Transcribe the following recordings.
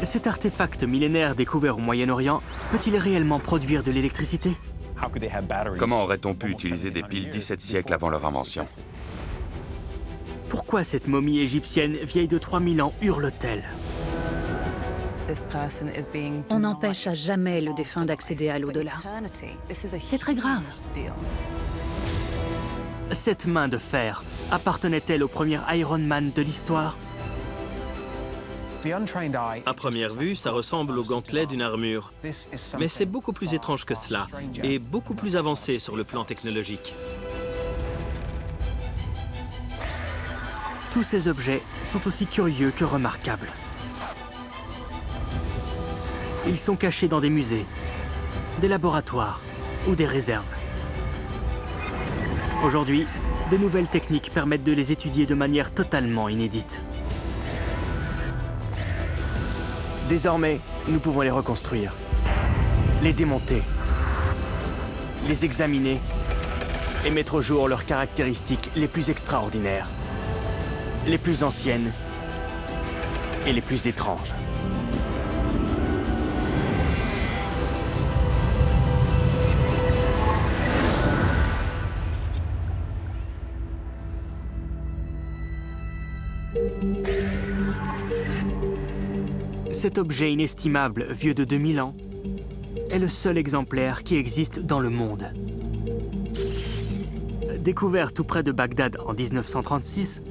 Cet artefact millénaire découvert au Moyen-Orient peut-il réellement produire de l'électricité? Comment aurait-on pu utiliser des piles 17 siècles avant leur invention? Pourquoi cette momie égyptienne vieille de 3000 ans hurle-t-elle? On n'empêche à jamais le défunt d'accéder à l'au-delà. C'est très grave. Cette main de fer appartenait-elle au premier Iron Man de l'histoire? À première vue, ça ressemble au gantelet d'une armure. Mais c'est beaucoup plus étrange que cela, et beaucoup plus avancé sur le plan technologique. Tous ces objets sont aussi curieux que remarquables. Ils sont cachés dans des musées, des laboratoires ou des réserves. Aujourd'hui, de nouvelles techniques permettent de les étudier de manière totalement inédite. Désormais, nous pouvons les reconstruire, les démonter, les examiner et mettre au jour leurs caractéristiques les plus extraordinaires, les plus anciennes et les plus étranges. Cet objet inestimable, vieux de 2000 ans, est le seul exemplaire qui existe dans le monde. Découvert tout près de Bagdad en 1936,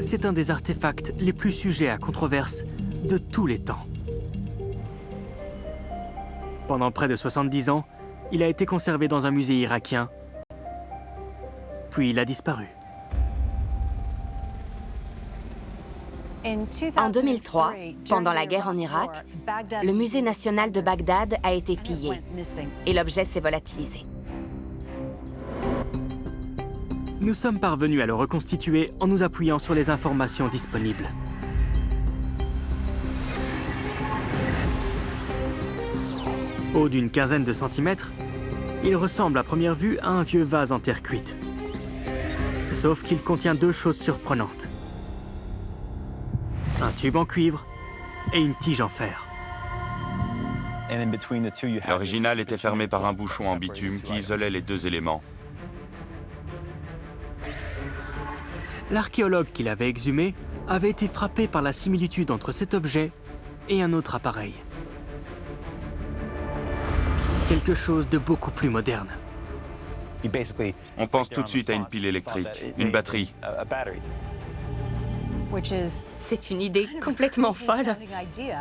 c'est un des artefacts les plus sujets à controverse de tous les temps. Pendant près de 70 ans, il a été conservé dans un musée irakien, puis il a disparu. En 2003, pendant la guerre en Irak, le musée national de Bagdad a été pillé et l'objet s'est volatilisé. Nous sommes parvenus à le reconstituer en nous appuyant sur les informations disponibles. Haut d'une quinzaine de centimètres, il ressemble à première vue à un vieux vase en terre cuite. Sauf qu'il contient deux choses surprenantes. Un tube en cuivre et une tige en fer. L'original était fermé par un bouchon en bitume qui isolait les deux éléments. L'archéologue qui l'avait exhumé avait été frappé par la similitude entre cet objet et un autre appareil. Quelque chose de beaucoup plus moderne. On pense tout de suite à une pile électrique, une batterie. C'est une idée complètement folle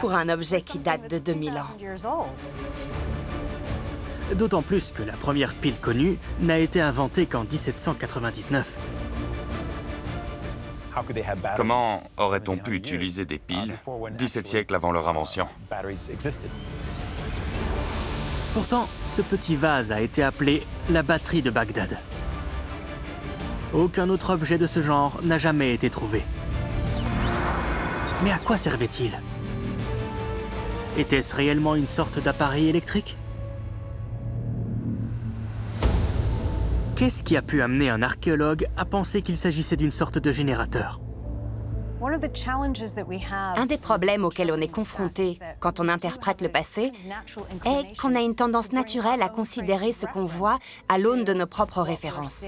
pour un objet qui date de 2000 ans. D'autant plus que la première pile connue n'a été inventée qu'en 1799. Comment aurait-on pu utiliser des piles 17 siècles avant leur invention? Pourtant, ce petit vase a été appelé la batterie de Bagdad. Aucun autre objet de ce genre n'a jamais été trouvé. Mais à quoi servait-il? Était-ce réellement une sorte d'appareil électrique? Qu'est-ce qui a pu amener un archéologue à penser qu'il s'agissait d'une sorte de générateur? Un des problèmes auxquels on est confronté quand on interprète le passé est qu'on a une tendance naturelle à considérer ce qu'on voit à l'aune de nos propres références.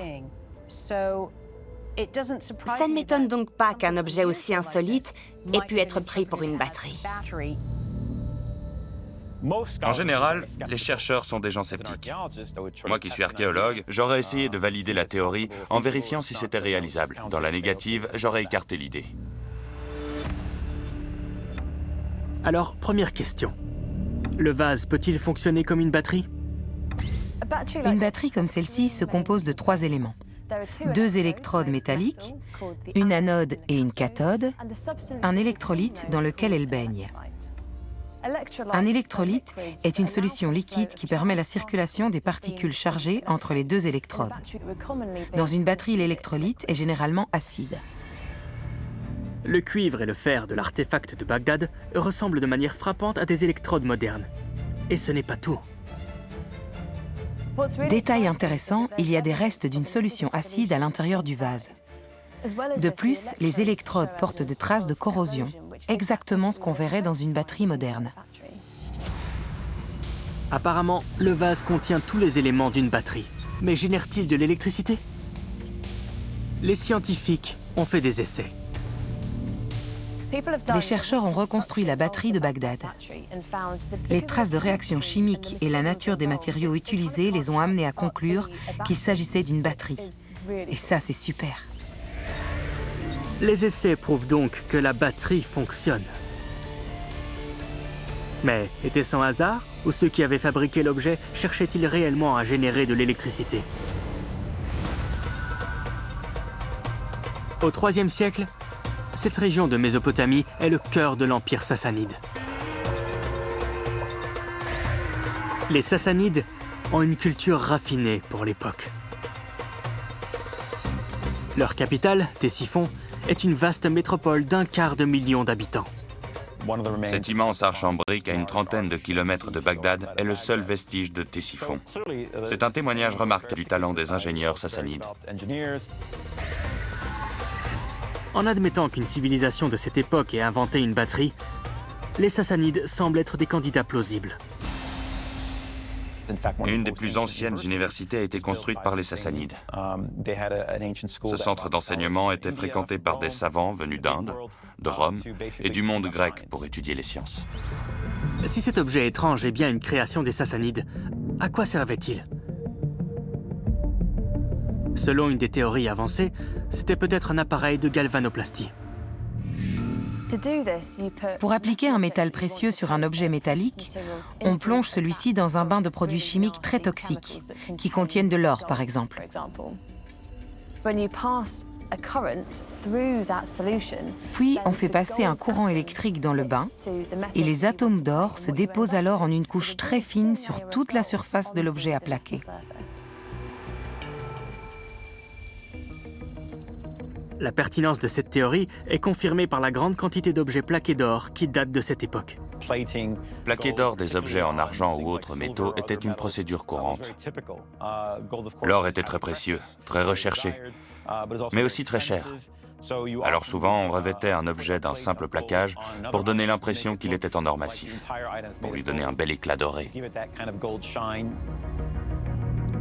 Ça ne m'étonne donc pas qu'un objet aussi insolite ait pu être pris pour une batterie. En général, les chercheurs sont des gens sceptiques. Moi qui suis archéologue, j'aurais essayé de valider la théorie en vérifiant si c'était réalisable. Dans la négative, j'aurais écarté l'idée. Alors, première question. Le vase peut-il fonctionner comme une batterie? Une batterie comme celle-ci se compose de 3 éléments. 2 électrodes métalliques, une anode et une cathode, un électrolyte dans lequel elle baigne. Un électrolyte est une solution liquide qui permet la circulation des particules chargées entre les 2 électrodes. Dans une batterie, l'électrolyte est généralement acide. Le cuivre et le fer de l'artefact de Bagdad ressemblent de manière frappante à des électrodes modernes. Et ce n'est pas tout. Détail intéressant, il y a des restes d'une solution acide à l'intérieur du vase. De plus, les électrodes portent des traces de corrosion, exactement ce qu'on verrait dans une batterie moderne. Apparemment, le vase contient tous les éléments d'une batterie. Mais génère-t-il de l'électricité? Les scientifiques ont fait des essais. Des chercheurs ont reconstruit la batterie de Bagdad. Les traces de réactions chimiques et la nature des matériaux utilisés les ont amenés à conclure qu'il s'agissait d'une batterie. Et ça, c'est super. Les essais prouvent donc que la batterie fonctionne. Mais était-ce un hasard? Ou ceux qui avaient fabriqué l'objet cherchaient-ils réellement à générer de l'électricité? Au IIIe siècle, cette région de Mésopotamie est le cœur de l'Empire sassanide. Les Sassanides ont une culture raffinée pour l'époque. Leur capitale, Ctésiphon, est une vaste métropole d'1/4 de million d'habitants. Cette immense arche en briques à une trentaine de kilomètres de Bagdad est le seul vestige de Ctésiphon. C'est un témoignage remarquable du talent des ingénieurs sassanides. En admettant qu'une civilisation de cette époque ait inventé une batterie, les Sassanides semblent être des candidats plausibles. Une des plus anciennes universités a été construite par les Sassanides. Ce centre d'enseignement était fréquenté par des savants venus d'Inde, de Rome et du monde grec pour étudier les sciences. Si cet objet étrange est bien une création des Sassanides, à quoi servait-il? Selon une des théories avancées, c'était peut-être un appareil de galvanoplastie. Pour appliquer un métal précieux sur un objet métallique, on plonge celui-ci dans un bain de produits chimiques très toxiques, qui contiennent de l'or par exemple. Puis on fait passer un courant électrique dans le bain, et les atomes d'or se déposent alors en une couche très fine sur toute la surface de l'objet à plaquer. La pertinence de cette théorie est confirmée par la grande quantité d'objets plaqués d'or qui datent de cette époque. Plaquer d'or des objets en argent ou autres métaux était une procédure courante. L'or était très précieux, très recherché, mais aussi très cher. Alors souvent, on revêtait un objet d'un simple plaquage pour donner l'impression qu'il était en or massif, pour lui donner un bel éclat doré.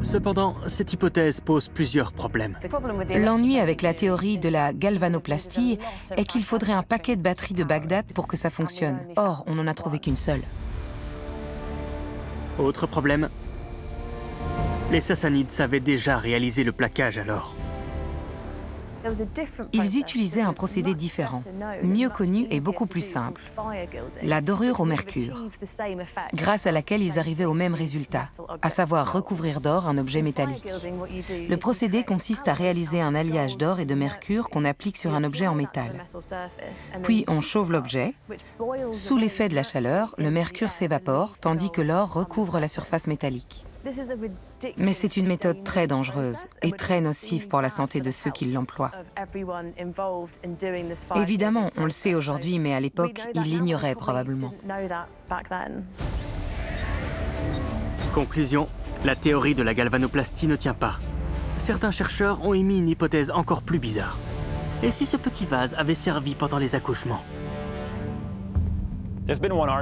Cependant, cette hypothèse pose plusieurs problèmes. L'ennui avec la théorie de la galvanoplastie est qu'il faudrait un paquet de batteries de Bagdad pour que ça fonctionne. Or, on n'en a trouvé qu'une seule. Autre problème, les Sassanides savaient déjà réaliser le plaquage alors. Ils utilisaient un procédé différent, mieux connu et beaucoup plus simple, la dorure au mercure, grâce à laquelle ils arrivaient au même résultat, à savoir recouvrir d'or un objet métallique. Le procédé consiste à réaliser un alliage d'or et de mercure qu'on applique sur un objet en métal. Puis on chauffe l'objet. Sous l'effet de la chaleur, le mercure s'évapore, tandis que l'or recouvre la surface métallique. Mais c'est une méthode très dangereuse et très nocive pour la santé de ceux qui l'emploient. Évidemment, on le sait aujourd'hui, mais à l'époque, ils l'ignoraient probablement. Conclusion, la théorie de la galvanoplastie ne tient pas. Certains chercheurs ont émis une hypothèse encore plus bizarre. Et si ce petit vase avait servi pendant les accouchements?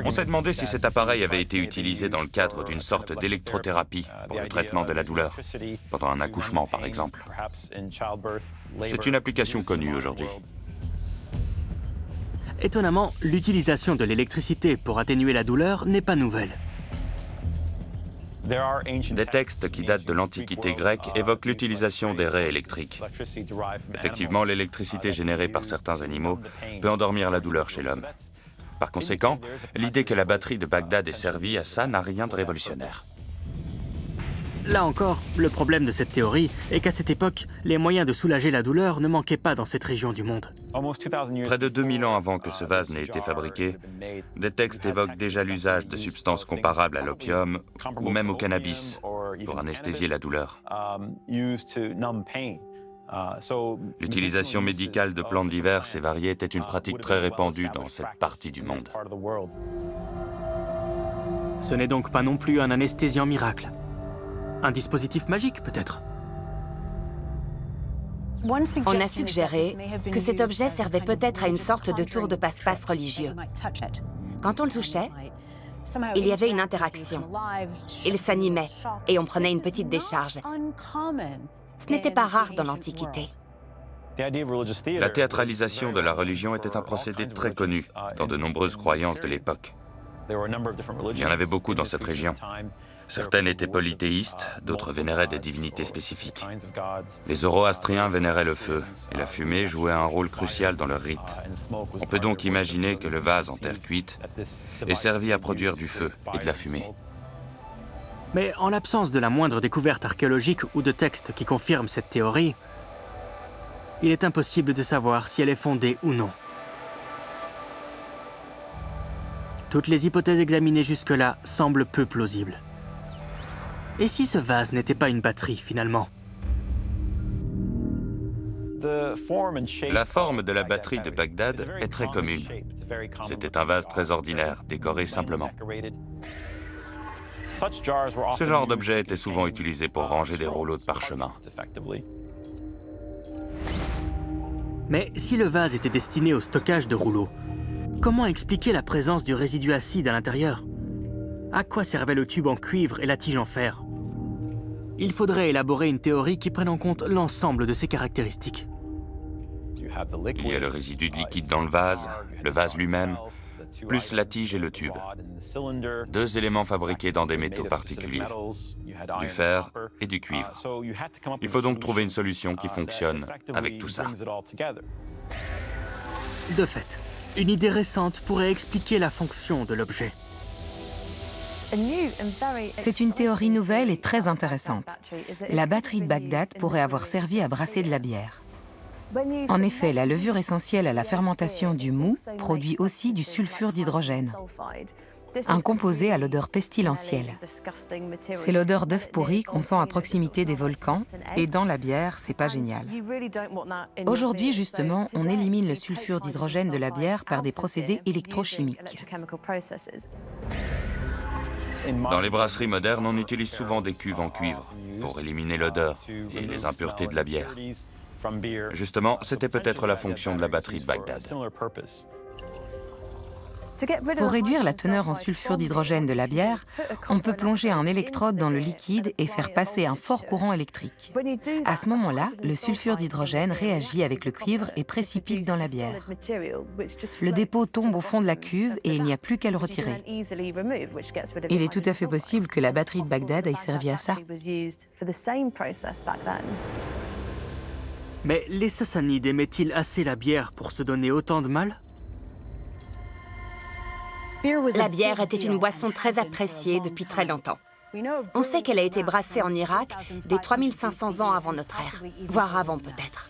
On s'est demandé si cet appareil avait été utilisé dans le cadre d'une sorte d'électrothérapie pour le traitement de la douleur, pendant un accouchement par exemple. C'est une application connue aujourd'hui. Étonnamment, l'utilisation de l'électricité pour atténuer la douleur n'est pas nouvelle. Des textes qui datent de l'Antiquité grecque évoquent l'utilisation des raies électriques. Effectivement, l'électricité générée par certains animaux peut endormir la douleur chez l'homme. Par conséquent, l'idée que la batterie de Bagdad ait servi à ça n'a rien de révolutionnaire. Là encore, le problème de cette théorie est qu'à cette époque, les moyens de soulager la douleur ne manquaient pas dans cette région du monde. Près de 2000 ans avant que ce vase n'ait été fabriqué, des textes évoquent déjà l'usage de substances comparables à l'opium ou même au cannabis pour anesthésier la douleur. L'utilisation médicale de plantes diverses et variées était une pratique très répandue dans cette partie du monde. Ce n'est donc pas non plus un anesthésiant miracle. Un dispositif magique, peut-être? On a suggéré que cet objet servait peut-être à une sorte de tour de passe-passe religieux. Quand on le touchait, il y avait une interaction. Il s'animait et on prenait une petite décharge. Ce n'était pas rare dans l'Antiquité. La théâtralisation de la religion était un procédé très connu dans de nombreuses croyances de l'époque. Il y en avait beaucoup dans cette région. Certaines étaient polythéistes, d'autres vénéraient des divinités spécifiques. Les Zoroastriens vénéraient le feu, et la fumée jouait un rôle crucial dans leur rite. On peut donc imaginer que le vase en terre cuite ait servi à produire du feu et de la fumée. Mais en l'absence de la moindre découverte archéologique ou de texte qui confirme cette théorie, il est impossible de savoir si elle est fondée ou non. Toutes les hypothèses examinées jusque-là semblent peu plausibles. Et si ce vase n'était pas une batterie, finalement? La forme de la batterie de Bagdad est très commune. C'était un vase très ordinaire, décoré simplement. Ce genre d'objet était souvent utilisé pour ranger des rouleaux de parchemin. Mais si le vase était destiné au stockage de rouleaux, comment expliquer la présence du résidu acide à l'intérieur? À quoi servait le tube en cuivre et la tige en fer? Il faudrait élaborer une théorie qui prenne en compte l'ensemble de ces caractéristiques. Il y a le résidu de liquide dans le vase lui-même, plus la tige et le tube. Deux éléments fabriqués dans des métaux particuliers, du fer et du cuivre. Il faut donc trouver une solution qui fonctionne avec tout ça. De fait, une idée récente pourrait expliquer la fonction de l'objet. C'est une théorie nouvelle et très intéressante. La batterie de Bagdad pourrait avoir servi à brasser de la bière. En effet, la levure essentielle à la fermentation du mou produit aussi du sulfure d'hydrogène, un composé à l'odeur pestilentielle. C'est l'odeur d'œuf pourri qu'on sent à proximité des volcans, et dans la bière, c'est pas génial. Aujourd'hui, justement, on élimine le sulfure d'hydrogène de la bière par des procédés électrochimiques. Dans les brasseries modernes, on utilise souvent des cuves en cuivre pour éliminer l'odeur et les impuretés de la bière. Justement, c'était peut-être la fonction de la batterie de Bagdad. Pour réduire la teneur en sulfure d'hydrogène de la bière, on peut plonger un électrode dans le liquide et faire passer un fort courant électrique. À ce moment-là, le sulfure d'hydrogène réagit avec le cuivre et précipite dans la bière. Le dépôt tombe au fond de la cuve et il n'y a plus qu'à le retirer. Il est tout à fait possible que la batterie de Bagdad ait servi à ça. Mais les Sassanides aimaient-ils assez la bière pour se donner autant de mal? La bière était une boisson très appréciée depuis très longtemps. On sait qu'elle a été brassée en Irak dès 3500 ans avant notre ère, voire avant peut-être.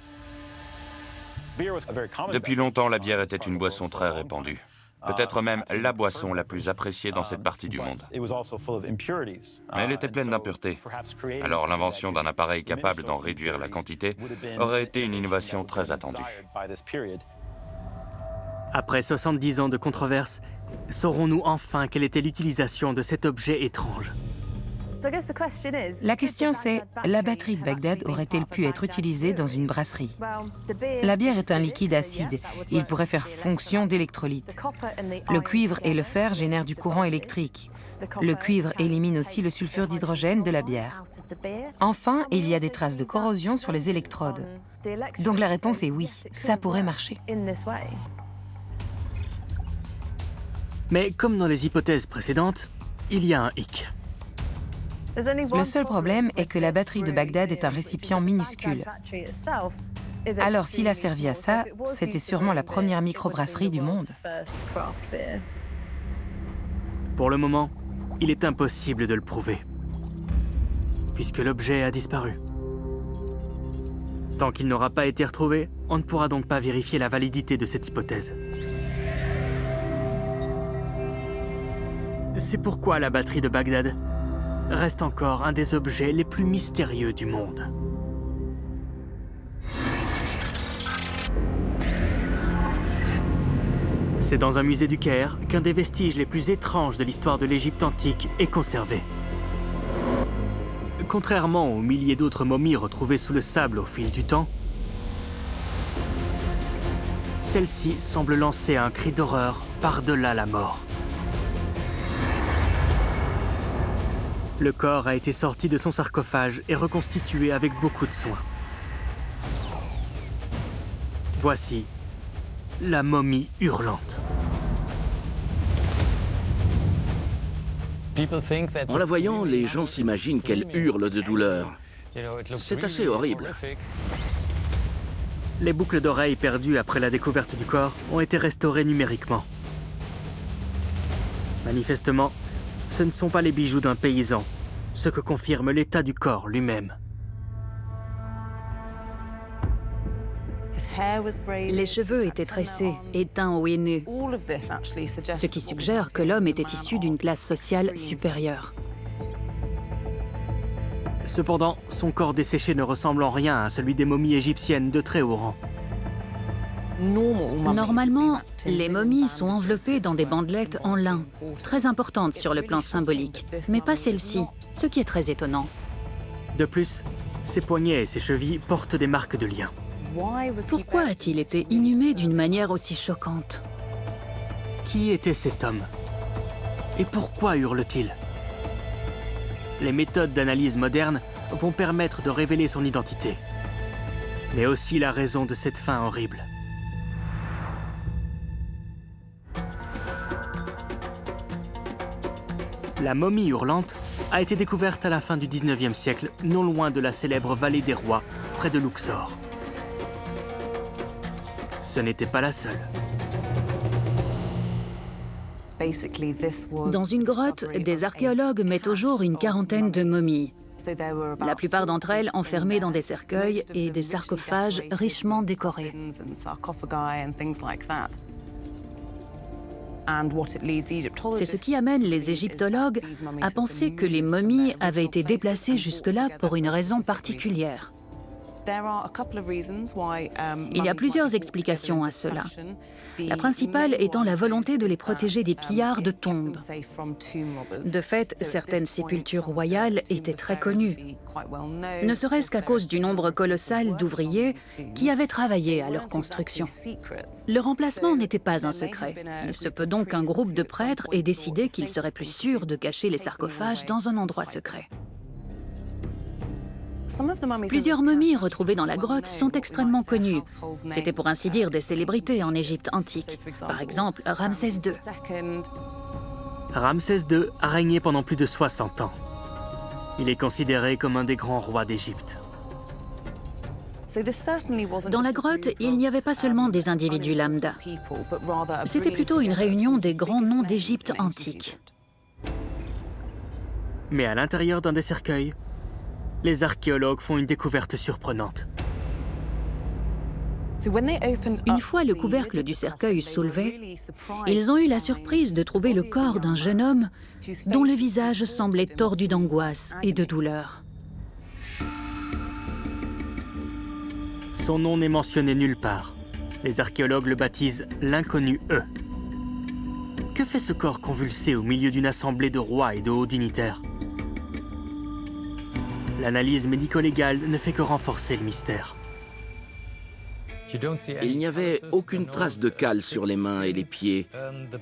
Depuis longtemps, la bière était une boisson très répandue. Peut-être même la boisson la plus appréciée dans cette partie du monde. Mais elle était pleine d'impuretés. Alors l'invention d'un appareil capable d'en réduire la quantité aurait été une innovation très attendue. Après 70 ans de controverse, saurons-nous enfin quelle était l'utilisation de cet objet étrange? La question c'est, la batterie de Bagdad aurait-elle pu être utilisée dans une brasserie? La bière est un liquide acide, il pourrait faire fonction d'électrolyte. Le cuivre et le fer génèrent du courant électrique. Le cuivre élimine aussi le sulfure d'hydrogène de la bière. Enfin, il y a des traces de corrosion sur les électrodes. Donc la réponse est oui, ça pourrait marcher. Mais comme dans les hypothèses précédentes, il y a un hic. Le seul problème est que la batterie de Bagdad est un récipient minuscule. Alors s'il a servi à ça, c'était sûrement la première microbrasserie du monde. Pour le moment, il est impossible de le prouver, puisque l'objet a disparu. Tant qu'il n'aura pas été retrouvé, on ne pourra donc pas vérifier la validité de cette hypothèse. C'est pourquoi la batterie de Bagdad reste encore un des objets les plus mystérieux du monde. C'est dans un musée du Caire qu'un des vestiges les plus étranges de l'histoire de l'Égypte antique est conservé. Contrairement aux milliers d'autres momies retrouvées sous le sable au fil du temps, celle-ci semble lancer un cri d'horreur par-delà la mort. Le corps a été sorti de son sarcophage et reconstitué avec beaucoup de soin. Voici la momie hurlante. En la voyant, les gens s'imaginent qu'elle hurle de douleur. C'est assez horrible. Les boucles d'oreilles perdues après la découverte du corps ont été restaurées numériquement. Manifestement, ce ne sont pas les bijoux d'un paysan, ce que confirme l'état du corps lui-même. Les cheveux étaient tressés et teints au henné, ce qui suggère que l'homme était issu d'une classe sociale supérieure. Cependant, son corps desséché ne ressemble en rien à celui des momies égyptiennes de très haut rang. Normalement, les momies sont enveloppées dans des bandelettes en lin, très importantes sur le plan symbolique, mais pas celle-ci, ce qui est très étonnant. De plus, ses poignets et ses chevilles portent des marques de lien. Pourquoi a-t-il été inhumé d'une manière aussi choquante? Qui était cet homme? Et pourquoi hurle-t-il? Les méthodes d'analyse modernes vont permettre de révéler son identité, mais aussi la raison de cette fin horrible. La momie hurlante a été découverte à la fin du 19e siècle, non loin de la célèbre vallée des rois, près de Luxor. Ce n'était pas la seule. Dans une grotte, des archéologues mettent au jour une quarantaine de momies. La plupart d'entre elles enfermées dans des cercueils et des sarcophages richement décorés. C'est ce qui amène les égyptologues à penser que les momies avaient été déplacées jusque-là pour une raison particulière. Il y a plusieurs explications à cela. La principale étant la volonté de les protéger des pillards de tombes. De fait, certaines sépultures royales étaient très connues, ne serait-ce qu'à cause du nombre colossal d'ouvriers qui avaient travaillé à leur construction. Leur emplacement n'était pas un secret. Il se peut donc qu'un groupe de prêtres ait décidé qu'il serait plus sûr de cacher les sarcophages dans un endroit secret. Plusieurs momies retrouvées dans la grotte sont extrêmement connues. C'était pour ainsi dire des célébrités en Égypte antique. Par exemple, Ramsès II. Ramsès II a régné pendant plus de 60 ans. Il est considéré comme un des grands rois d'Égypte. Dans la grotte, il n'y avait pas seulement des individus lambda. C'était plutôt une réunion des grands noms d'Égypte antique. Mais à l'intérieur d'un des cercueils, les archéologues font une découverte surprenante. Une fois le couvercle du cercueil soulevé, ils ont eu la surprise de trouver le corps d'un jeune homme dont le visage semblait tordu d'angoisse et de douleur. Son nom n'est mentionné nulle part. Les archéologues le baptisent l'inconnu E. Que fait ce corps convulsé au milieu d'une assemblée de rois et de hauts dignitaires? L'analyse médico-légale ne fait que renforcer le mystère. Il n'y avait aucune trace de cale sur les mains et les pieds.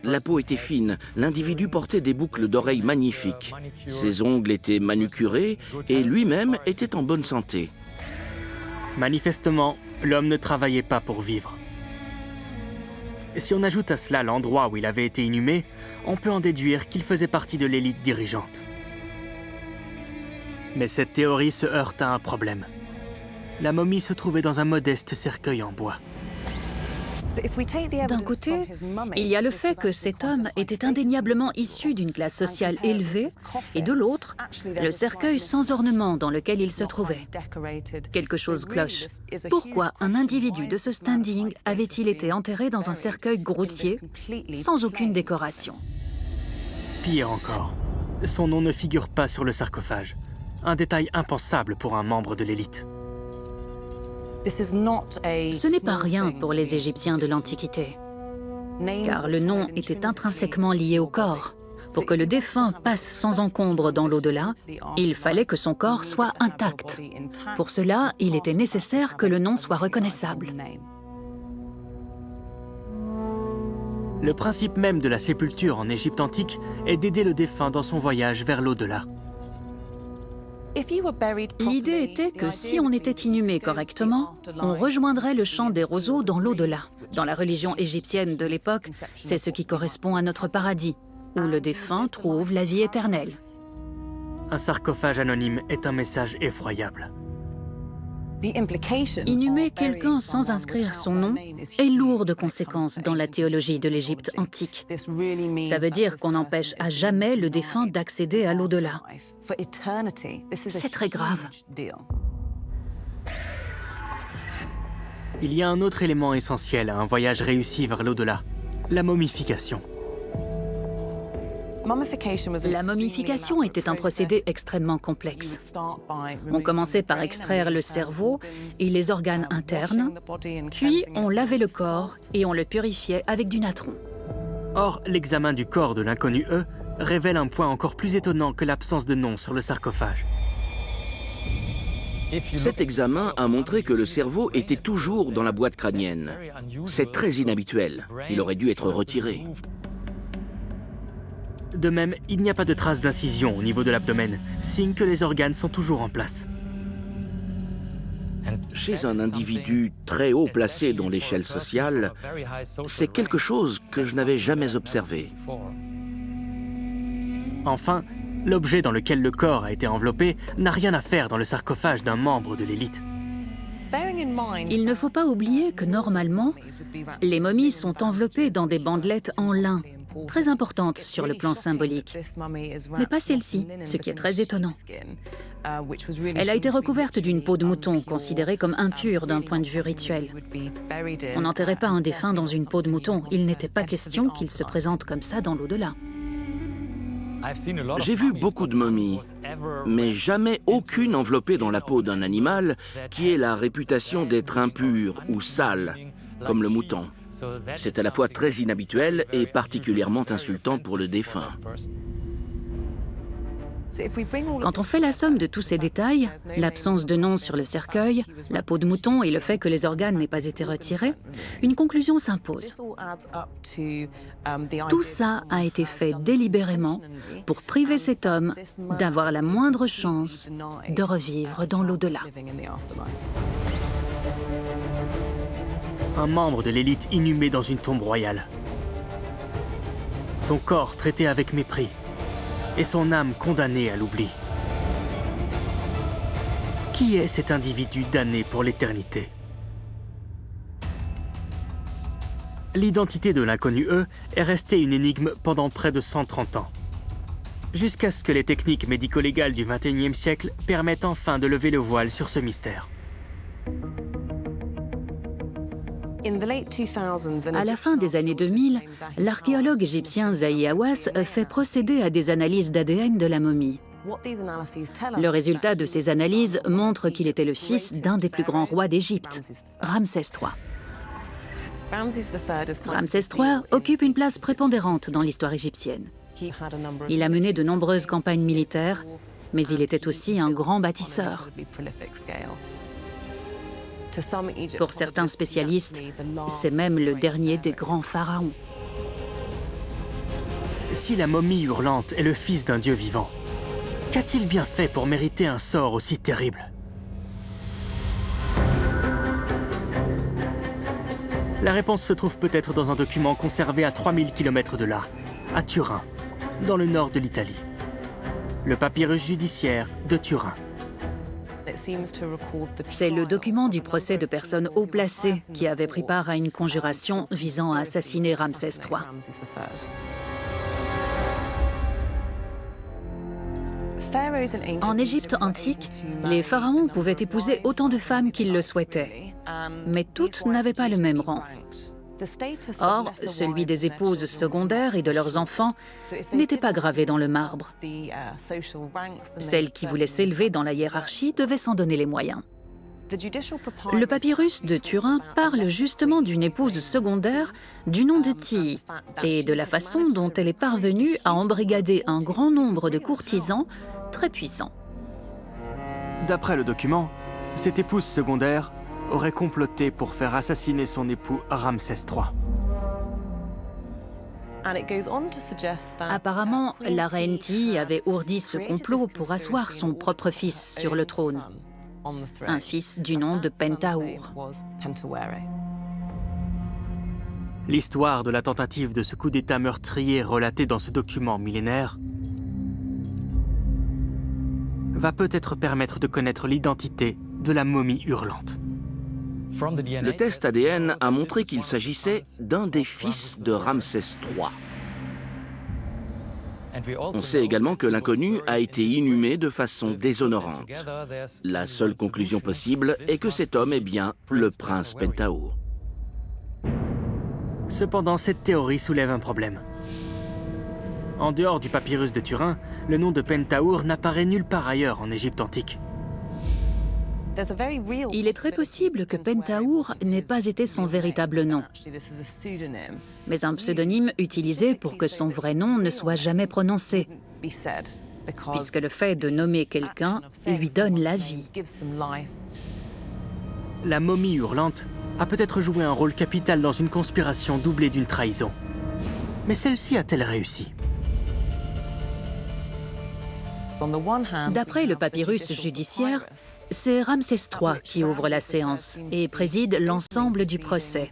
La peau était fine, l'individu portait des boucles d'oreilles magnifiques. Ses ongles étaient manucurés et lui-même était en bonne santé. Manifestement, l'homme ne travaillait pas pour vivre. Si on ajoute à cela l'endroit où il avait été inhumé, on peut en déduire qu'il faisait partie de l'élite dirigeante. Mais cette théorie se heurte à un problème. La momie se trouvait dans un modeste cercueil en bois. D'un côté, il y a le fait que cet homme était indéniablement issu d'une classe sociale élevée, et de l'autre, le cercueil sans ornement dans lequel il se trouvait. Quelque chose cloche. Pourquoi un individu de ce standing avait-il été enterré dans un cercueil grossier, sans aucune décoration? Pire encore, son nom ne figure pas sur le sarcophage. Un détail impensable pour un membre de l'élite. Ce n'est pas rien pour les Égyptiens de l'Antiquité, car le nom était intrinsèquement lié au corps. Pour que le défunt passe sans encombre dans l'au-delà, il fallait que son corps soit intact. Pour cela, il était nécessaire que le nom soit reconnaissable. Le principe même de la sépulture en Égypte antique est d'aider le défunt dans son voyage vers l'au-delà. L'idée était que si on était inhumé correctement, on rejoindrait le champ des roseaux dans l'au-delà. Dans la religion égyptienne de l'époque, c'est ce qui correspond à notre paradis, où le défunt trouve la vie éternelle. Un sarcophage anonyme est un message effroyable. Inhumer quelqu'un sans inscrire son nom est lourd de conséquences dans la théologie de l'Égypte antique. Ça veut dire qu'on empêche à jamais le défunt d'accéder à l'au-delà. C'est très grave. Il y a un autre élément essentiel à un voyage réussi vers l'au-delà, la momification. La momification était un procédé extrêmement complexe. On commençait par extraire le cerveau et les organes internes, puis on lavait le corps et on le purifiait avec du natron. Or, l'examen du corps de l'inconnu E révèle un point encore plus étonnant que l'absence de nom sur le sarcophage. Cet examen a montré que le cerveau était toujours dans la boîte crânienne. C'est très inhabituel. Il aurait dû être retiré. De même, il n'y a pas de traces d'incision au niveau de l'abdomen, signe que les organes sont toujours en place. Chez un individu très haut placé dans l'échelle sociale, c'est quelque chose que je n'avais jamais observé. Enfin, l'objet dans lequel le corps a été enveloppé n'a rien à faire dans le sarcophage d'un membre de l'élite. Il ne faut pas oublier que normalement, les momies sont enveloppées dans des bandelettes en lin, très importante sur le plan symbolique, mais pas celle-ci, ce qui est très étonnant. Elle a été recouverte d'une peau de mouton, considérée comme impure d'un point de vue rituel. On n'enterrait pas un défunt dans une peau de mouton, il n'était pas question qu'il se présente comme ça dans l'au-delà. J'ai vu beaucoup de momies, mais jamais aucune enveloppée dans la peau d'un animal qui ait la réputation d'être impur ou sale, comme le mouton. C'est à la fois très inhabituel et particulièrement insultant pour le défunt. Quand on fait la somme de tous ces détails, l'absence de nom sur le cercueil, la peau de mouton et le fait que les organes n'aient pas été retirés, une conclusion s'impose. Tout ça a été fait délibérément pour priver cet homme d'avoir la moindre chance de revivre dans l'au-delà. Un membre de l'élite inhumé dans une tombe royale. Son corps traité avec mépris et son âme condamnée à l'oubli. Qui est cet individu damné pour l'éternité? L'identité de l'inconnu E est restée une énigme pendant près de 130 ans. Jusqu'à ce que les techniques médico-légales du XXIe siècle permettent enfin de lever le voile sur ce mystère. À la fin des années 2000, l'archéologue égyptien Zahi Hawass fait procéder à des analyses d'ADN de la momie. Le résultat de ces analyses montre qu'il était le fils d'un des plus grands rois d'Égypte, Ramsès III. Ramsès III occupe une place prépondérante dans l'histoire égyptienne. Il a mené de nombreuses campagnes militaires, mais il était aussi un grand bâtisseur. Pour certains spécialistes, c'est même le dernier des grands pharaons. Si la momie hurlante est le fils d'un dieu vivant, qu'a-t-il bien fait pour mériter un sort aussi terrible? La réponse se trouve peut-être dans un document conservé à 3000 km de là, à Turin, dans le nord de l'Italie. Le papyrus judiciaire de Turin. C'est le document du procès de personnes haut placées qui avaient pris part à une conjuration visant à assassiner Ramsès III. En Égypte antique, les pharaons pouvaient épouser autant de femmes qu'ils le souhaitaient, mais toutes n'avaient pas le même rang. Or, celui des épouses secondaires et de leurs enfants n'était pas gravé dans le marbre. Celles qui voulaient s'élever dans la hiérarchie devaient s'en donner les moyens. Le papyrus de Turin parle justement d'une épouse secondaire du nom de Tii et de la façon dont elle est parvenue à embrigader un grand nombre de courtisans très puissants. D'après le document, cette épouse secondaire aurait comploté pour faire assassiner son époux Ramsès III. Apparemment, la reine Ti avait ourdi ce complot pour asseoir son propre fils sur le trône, un fils du nom de Pentahour. L'histoire de la tentative de ce coup d'État meurtrier relatée dans ce document millénaire va peut-être permettre de connaître l'identité de la momie hurlante. Le test ADN a montré qu'il s'agissait d'un des fils de Ramsès III. On sait également que l'inconnu a été inhumé de façon déshonorante. La seule conclusion possible est que cet homme est bien le prince Pentahour. Cependant, cette théorie soulève un problème. En dehors du papyrus de Turin, le nom de Pentahour n'apparaît nulle part ailleurs en Égypte antique. Il est très possible que Pentahour n'ait pas été son véritable nom, mais un pseudonyme utilisé pour que son vrai nom ne soit jamais prononcé, puisque le fait de nommer quelqu'un lui donne la vie. La momie hurlante a peut-être joué un rôle capital dans une conspiration doublée d'une trahison. Mais celle-ci a-t-elle réussi? D'après le papyrus judiciaire, c'est Ramsès III qui ouvre la séance et préside l'ensemble du procès.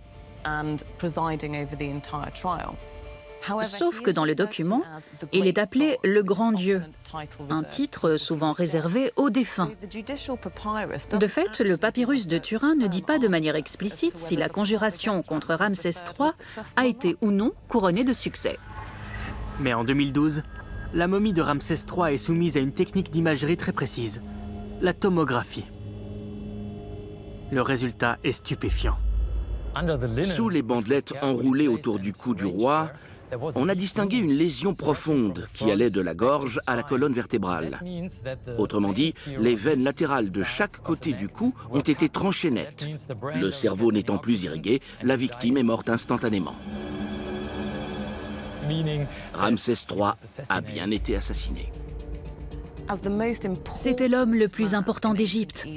Sauf que dans le document, il est appelé le Grand Dieu, un titre souvent réservé aux défunts. De fait, le papyrus de Turin ne dit pas de manière explicite si la conjuration contre Ramsès III a été ou non couronnée de succès. Mais en 2012, la momie de Ramsès III est soumise à une technique d'imagerie très précise, la tomographie. Le résultat est stupéfiant. Sous les bandelettes enroulées autour du cou du roi, on a distingué une lésion profonde qui allait de la gorge à la colonne vertébrale. Autrement dit, les veines latérales de chaque côté du cou ont été tranchées net. Le cerveau n'étant plus irrigué, la victime est morte instantanément. Ramsès III a bien été assassiné. C'était l'homme le plus important d'Égypte.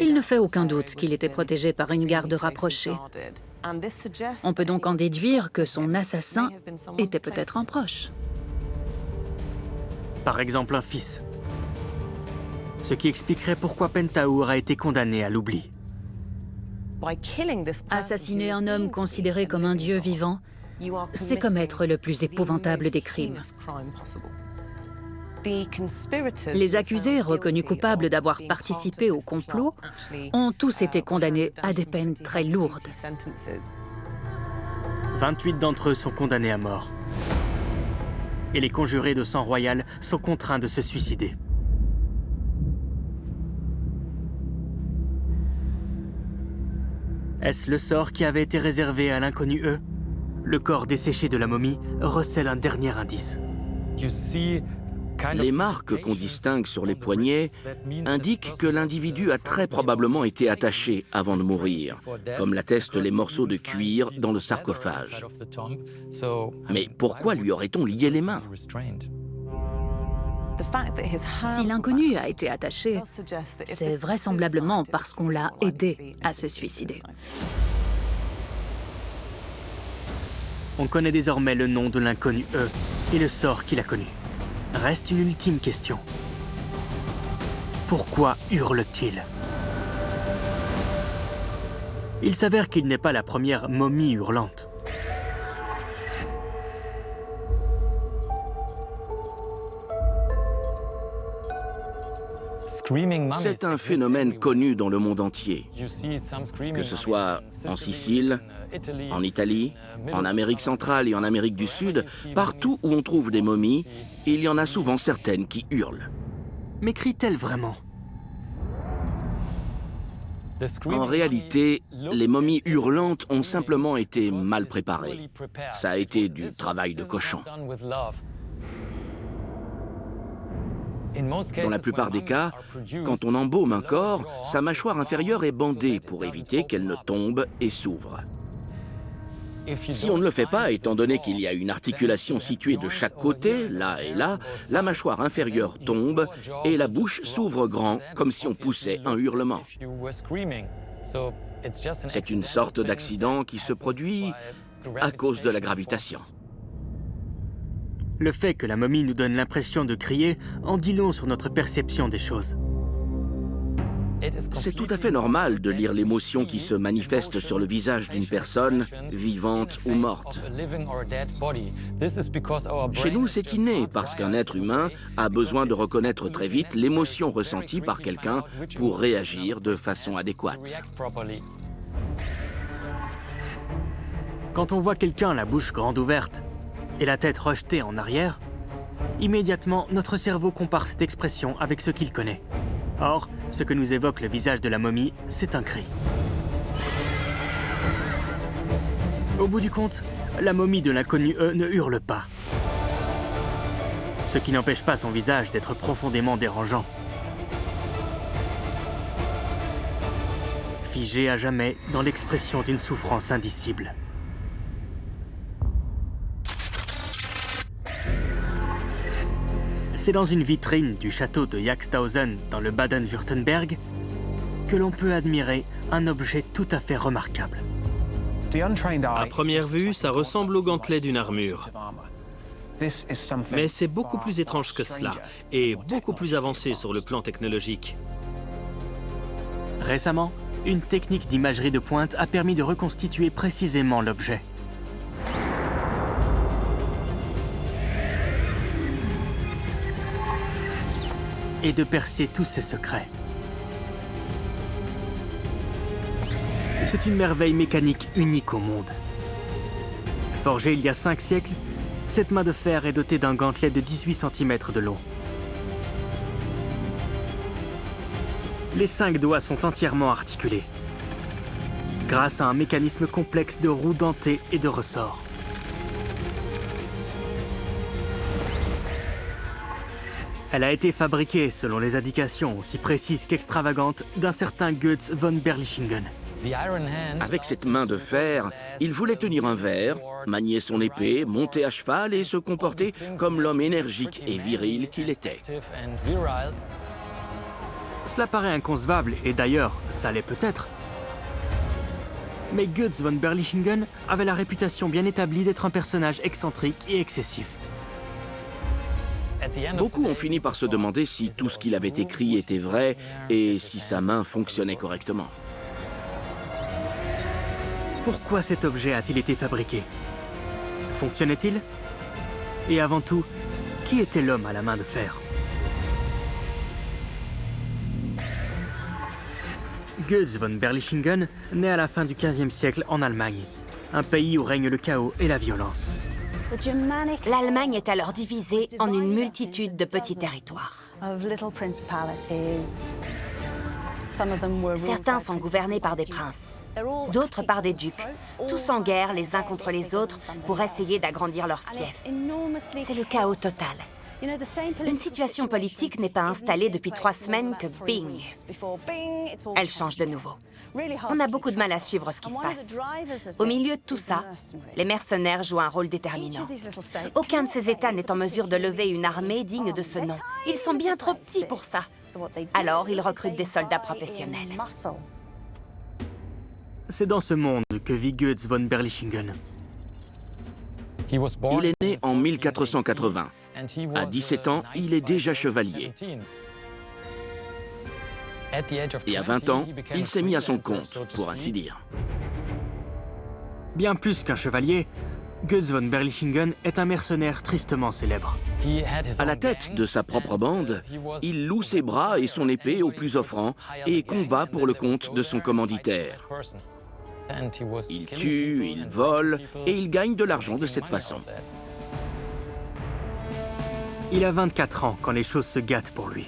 Il ne fait aucun doute qu'il était protégé par une garde rapprochée. On peut donc en déduire que son assassin était peut-être un proche. Par exemple, un fils. Ce qui expliquerait pourquoi Pentahour a été condamné à l'oubli. Assassiner un homme considéré comme un dieu vivant, c'est commettre le plus épouvantable des crimes. Les accusés reconnus coupables d'avoir participé au complot ont tous été condamnés à des peines très lourdes. 28 d'entre eux sont condamnés à mort. Et les conjurés de sang royal sont contraints de se suicider. Est-ce le sort qui avait été réservé à l'inconnu eux? Le corps desséché de la momie recèle un dernier indice. Les marques qu'on distingue sur les poignets indiquent que l'individu a très probablement été attaché avant de mourir, comme l'attestent les morceaux de cuir dans le sarcophage. Mais pourquoi lui aurait-on lié les mains? Si l'inconnu a été attaché, c'est vraisemblablement parce qu'on l'a aidé à se suicider. On connaît désormais le nom de l'inconnu E et le sort qu'il a connu. Reste une ultime question. Pourquoi hurle-t-il? Il s'avère qu'il n'est pas la première momie hurlante. C'est un phénomène connu dans le monde entier, que ce soit en Sicile, en Italie, en Amérique centrale et en Amérique du Sud, partout où on trouve des momies, il y en a souvent certaines qui hurlent. Mais crient-elles vraiment? En réalité, les momies hurlantes ont simplement été mal préparées. Ça a été du travail de cochon. Dans la plupart des cas, quand on embaume un corps, sa mâchoire inférieure est bandée pour éviter qu'elle ne tombe et s'ouvre. Si on ne le fait pas, étant donné qu'il y a une articulation située de chaque côté, là et là, la mâchoire inférieure tombe et la bouche s'ouvre grand, comme si on poussait un hurlement. C'est une sorte d'accident qui se produit à cause de la gravitation. Le fait que la momie nous donne l'impression de crier en dit long sur notre perception des choses. C'est tout à fait normal de lire l'émotion qui se manifeste sur le visage d'une personne, vivante ou morte. Chez nous, c'est inné, parce qu'un être humain a besoin de reconnaître très vite l'émotion ressentie par quelqu'un pour réagir de façon adéquate. Quand on voit quelqu'un la bouche grande ouverte et la tête rejetée en arrière, immédiatement, notre cerveau compare cette expression avec ce qu'il connaît. Or, ce que nous évoque le visage de la momie, c'est un cri. Au bout du compte, la momie de l'inconnu ne hurle pas. Ce qui n'empêche pas son visage d'être profondément dérangeant. Figé à jamais dans l'expression d'une souffrance indicible. C'est dans une vitrine du château de Yaxthausen, dans le Baden-Württemberg, que l'on peut admirer un objet tout à fait remarquable. À première vue, ça ressemble au gantelet d'une armure. Mais c'est beaucoup plus étrange que cela, et beaucoup plus avancé sur le plan technologique. Récemment, une technique d'imagerie de pointe a permis de reconstituer précisément l'objet. Et de percer tous ses secrets. C'est une merveille mécanique unique au monde. Forgée il y a 5 siècles, cette main de fer est dotée d'un gantelet de 18 cm de long. Les 5 doigts sont entièrement articulés, grâce à un mécanisme complexe de roues dentées et de ressorts. Elle a été fabriquée, selon les indications aussi précises qu'extravagantes, d'un certain Goetz von Berlichingen. Avec cette main de fer, il voulait tenir un verre, manier son épée, monter à cheval et se comporter comme l'homme énergique et viril qu'il était. Cela paraît inconcevable, et d'ailleurs, ça l'est peut-être. Mais Goetz von Berlichingen avait la réputation bien établie d'être un personnage excentrique et excessif. Beaucoup ont fini par se demander si tout ce qu'il avait écrit était vrai et si sa main fonctionnait correctement. Pourquoi cet objet a-t-il été fabriqué? Fonctionnait-il? Et avant tout, qui était l'homme à la main de fer? Goetz von Berlichingen naît à la fin du XVe siècle en Allemagne, un pays où règne le chaos et la violence. L'Allemagne est alors divisée en une multitude de petits territoires. Certains sont gouvernés par des princes, d'autres par des ducs, tous en guerre les uns contre les autres pour essayer d'agrandir leur fief. C'est le chaos total. Une situation politique n'est pas installée depuis 3 semaines que bing, elle change de nouveau. On a beaucoup de mal à suivre ce qui se passe. Au milieu de tout ça, les mercenaires jouent un rôle déterminant. Aucun de ces États n'est en mesure de lever une armée digne de ce nom. Ils sont bien trop petits pour ça. Alors, ils recrutent des soldats professionnels. C'est dans ce monde que vit Goetz von Berlichingen. Il est né en 1480. À 17 ans, il est déjà chevalier. Et à 20 ans, il s'est mis à son compte, pour ainsi dire. Bien plus qu'un chevalier, Goetz von Berlichingen est un mercenaire tristement célèbre. À la tête de sa propre bande, il loue ses bras et son épée au plus offrant et combat pour le compte de son commanditaire. Il tue, il vole et il gagne de l'argent de cette façon. Il a 24 ans quand les choses se gâtent pour lui.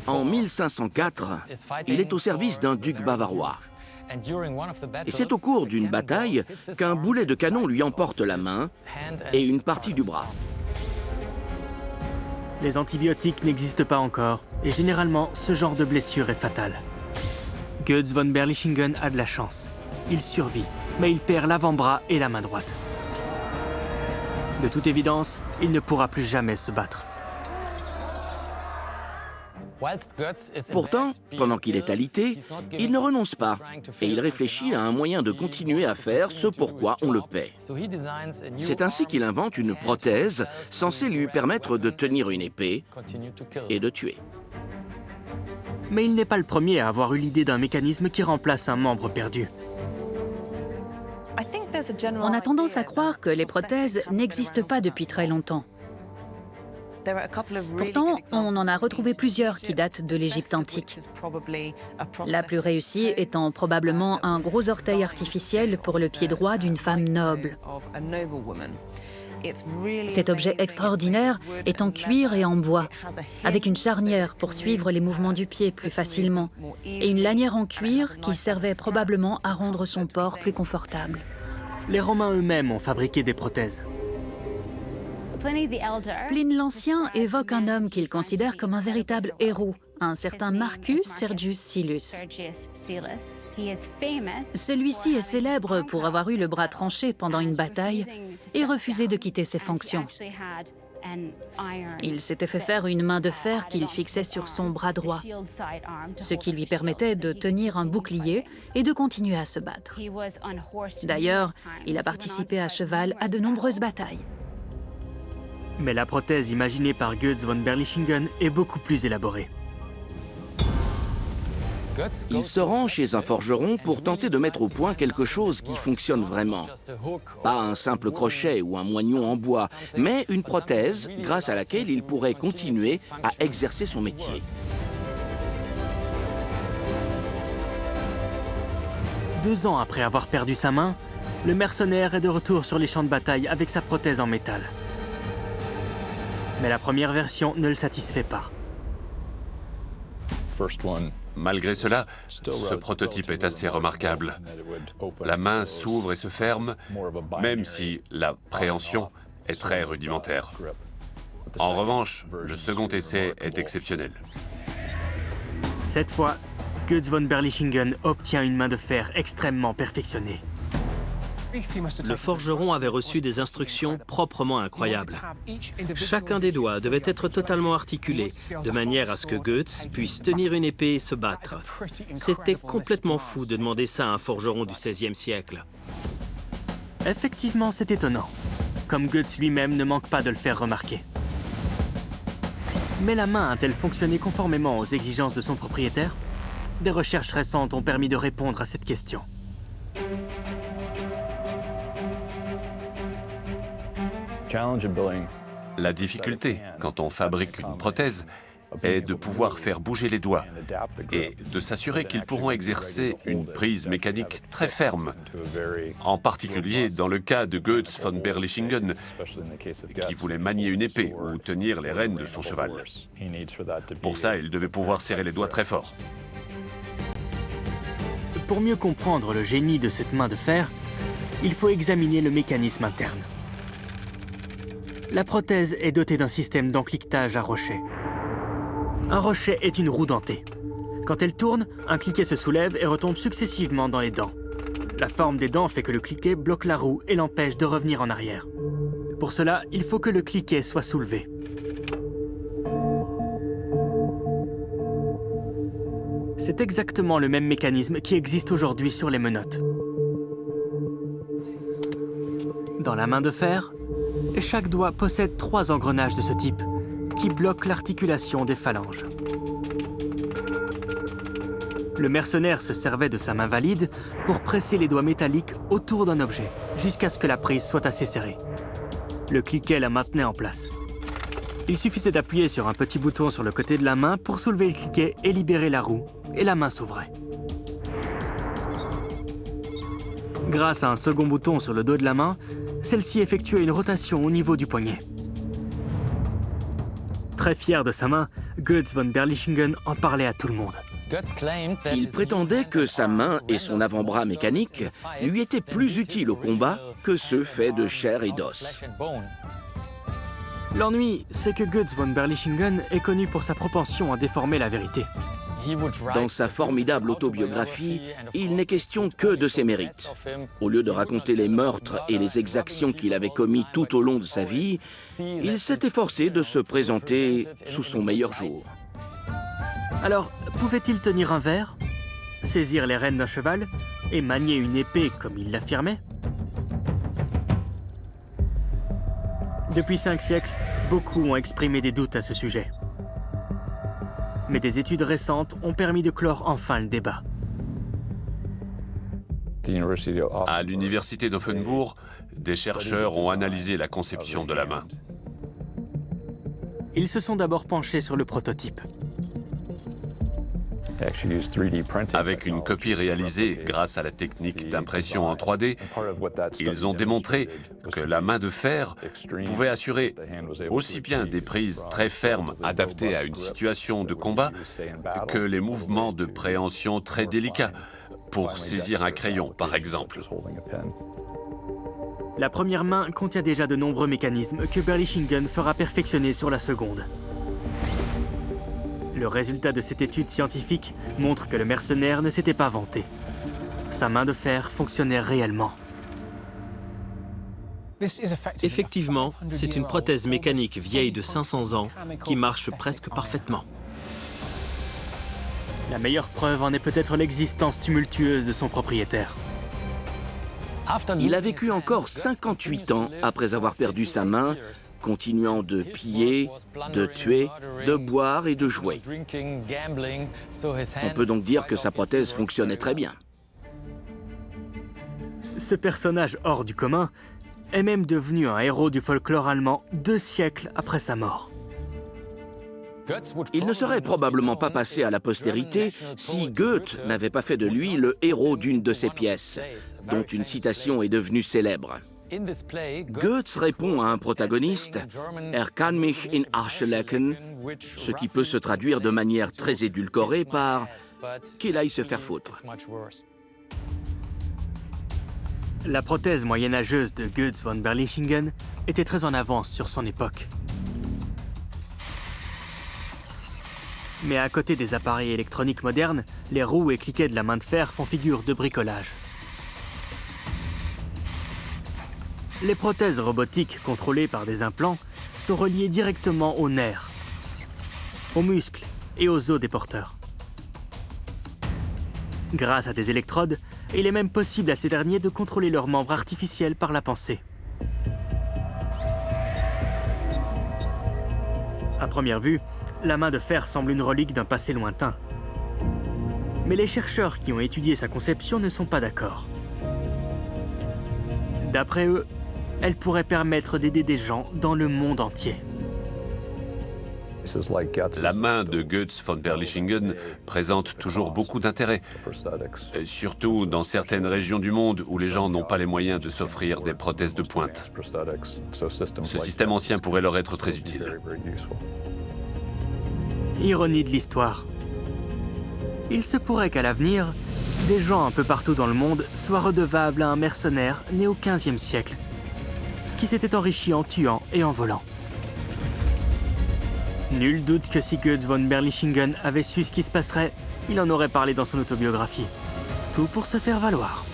En 1504, il est au service d'un duc bavarois. Et c'est au cours d'une bataille qu'un boulet de canon lui emporte la main et une partie du bras. Les antibiotiques n'existent pas encore, et généralement, ce genre de blessure est fatale. Goetz von Berlichingen a de la chance. Il survit, mais il perd l'avant-bras et la main droite. De toute évidence, il ne pourra plus jamais se battre. Pourtant, pendant qu'il est alité, il ne renonce pas et il réfléchit à un moyen de continuer à faire ce pourquoi on le paie. C'est ainsi qu'il invente une prothèse censée lui permettre de tenir une épée et de tuer. Mais il n'est pas le premier à avoir eu l'idée d'un mécanisme qui remplace un membre perdu. On a tendance à croire que les prothèses n'existent pas depuis très longtemps. Pourtant, on en a retrouvé plusieurs qui datent de l'Égypte antique. La plus réussie étant probablement un gros orteil artificiel pour le pied droit d'une femme noble. Cet objet extraordinaire est en cuir et en bois, avec une charnière pour suivre les mouvements du pied plus facilement, et une lanière en cuir qui servait probablement à rendre son port plus confortable. Les Romains eux-mêmes ont fabriqué des prothèses. Pline l'Ancien évoque un homme qu'il considère comme un véritable héros, un certain Marcus Sergius Silus. Celui-ci est célèbre pour avoir eu le bras tranché pendant une bataille et refusé de quitter ses fonctions. Il s'était fait faire une main de fer qu'il fixait sur son bras droit, ce qui lui permettait de tenir un bouclier et de continuer à se battre. D'ailleurs, il a participé à cheval à de nombreuses batailles. Mais la prothèse imaginée par Götz von Berlichingen est beaucoup plus élaborée. Il se rend chez un forgeron pour tenter de mettre au point quelque chose qui fonctionne vraiment. Pas un simple crochet ou un moignon en bois, mais une prothèse grâce à laquelle il pourrait continuer à exercer son métier. Deux ans après avoir perdu sa main, le mercenaire est de retour sur les champs de bataille avec sa prothèse en métal. Mais la première version ne le satisfait pas. Malgré cela, ce prototype est assez remarquable. La main s'ouvre et se ferme, même si la préhension est très rudimentaire. En revanche, le second essai est exceptionnel. Cette fois, Götz von Berlichingen obtient une main de fer extrêmement perfectionnée. Le forgeron avait reçu des instructions proprement incroyables. Chacun des doigts devait être totalement articulé, de manière à ce que Götz puisse tenir une épée et se battre. C'était complètement fou de demander ça à un forgeron du XVIe siècle. Effectivement, c'est étonnant, comme Götz lui-même ne manque pas de le faire remarquer. Mais la main a-t-elle fonctionné conformément aux exigences de son propriétaire? Des recherches récentes ont permis de répondre à cette question. La difficulté, quand on fabrique une prothèse, est de pouvoir faire bouger les doigts et de s'assurer qu'ils pourront exercer une prise mécanique très ferme, en particulier dans le cas de Götz von Berlichingen, qui voulait manier une épée ou tenir les rênes de son cheval. Pour ça, il devait pouvoir serrer les doigts très fort. Pour mieux comprendre le génie de cette main de fer, il faut examiner le mécanisme interne. La prothèse est dotée d'un système d'encliquetage à rochet. Un rochet est une roue dentée. Quand elle tourne, un cliquet se soulève et retombe successivement dans les dents. La forme des dents fait que le cliquet bloque la roue et l'empêche de revenir en arrière. Pour cela, il faut que le cliquet soit soulevé. C'est exactement le même mécanisme qui existe aujourd'hui sur les menottes. Dans la main de fer, chaque doigt possède 3 engrenages de ce type, qui bloquent l'articulation des phalanges. Le mercenaire se servait de sa main valide pour presser les doigts métalliques autour d'un objet, jusqu'à ce que la prise soit assez serrée. Le cliquet la maintenait en place. Il suffisait d'appuyer sur un petit bouton sur le côté de la main pour soulever le cliquet et libérer la roue, et la main s'ouvrait. Grâce à un second bouton sur le dos de la main, celle-ci effectuait une rotation au niveau du poignet. Très fier de sa main, Götz von Berlichingen en parlait à tout le monde. Il prétendait que sa main et son avant-bras mécanique lui étaient plus utiles au combat que ceux faits de chair et d'os. L'ennui, c'est que Götz von Berlichingen est connu pour sa propension à déformer la vérité. Dans sa formidable autobiographie, il n'est question que de ses mérites. Au lieu de raconter les meurtres et les exactions qu'il avait commis tout au long de sa vie, il s'est efforcé de se présenter sous son meilleur jour. Alors, pouvait-il tenir un verre, saisir les rênes d'un cheval et manier une épée comme il l'affirmait? Depuis 5 siècles, beaucoup ont exprimé des doutes à ce sujet. Mais des études récentes ont permis de clore enfin le débat. À l'université d'Offenbourg, des chercheurs ont analysé la conception de la main. Ils se sont d'abord penchés sur le prototype. Avec une copie réalisée grâce à la technique d'impression en 3D, ils ont démontré que la main de fer pouvait assurer aussi bien des prises très fermes adaptées à une situation de combat que les mouvements de préhension très délicats pour saisir un crayon, par exemple. La première main contient déjà de nombreux mécanismes que Berlichingen fera perfectionner sur la seconde. Le résultat de cette étude scientifique montre que le mercenaire ne s'était pas vanté. Sa main de fer fonctionnait réellement. Effectivement, c'est une prothèse mécanique vieille de 500 ans qui marche presque parfaitement. La meilleure preuve en est peut-être l'existence tumultueuse de son propriétaire. Il a vécu encore 58 ans après avoir perdu sa main, continuant de piller, de tuer, de boire et de jouer. On peut donc dire que sa prothèse fonctionnait très bien. Ce personnage hors du commun est même devenu un héros du folklore allemand 2 siècles après sa mort. Il ne serait probablement pas passé à la postérité si Goethe n'avait pas fait de lui le héros d'une de ses pièces, dont une citation est devenue célèbre. Goethe répond à un protagoniste « kann mich in Arsch lecken », ce qui peut se traduire de manière très édulcorée par « qu'il aille se faire foutre ». La prothèse moyenâgeuse de Goetz von Berlichingen était très en avance sur son époque. Mais à côté des appareils électroniques modernes, les roues et cliquets de la main de fer font figure de bricolage. Les prothèses robotiques contrôlées par des implants sont reliées directement aux nerfs, aux muscles et aux os des porteurs. Grâce à des électrodes, il est même possible à ces derniers de contrôler leurs membres artificiels par la pensée. À première vue, la main de fer semble une relique d'un passé lointain. Mais les chercheurs qui ont étudié sa conception ne sont pas d'accord. D'après eux, elle pourrait permettre d'aider des gens dans le monde entier. La main de Goetz von Berlichingen présente toujours beaucoup d'intérêt, surtout dans certaines régions du monde où les gens n'ont pas les moyens de s'offrir des prothèses de pointe. Ce système ancien pourrait leur être très utile. Ironie de l'histoire. Il se pourrait qu'à l'avenir, des gens un peu partout dans le monde soient redevables à un mercenaire né au XVe siècle, qui s'était enrichi en tuant et en volant. Nul doute que si Goetz von Berlichingen avait su ce qui se passerait, il en aurait parlé dans son autobiographie. Tout pour se faire valoir.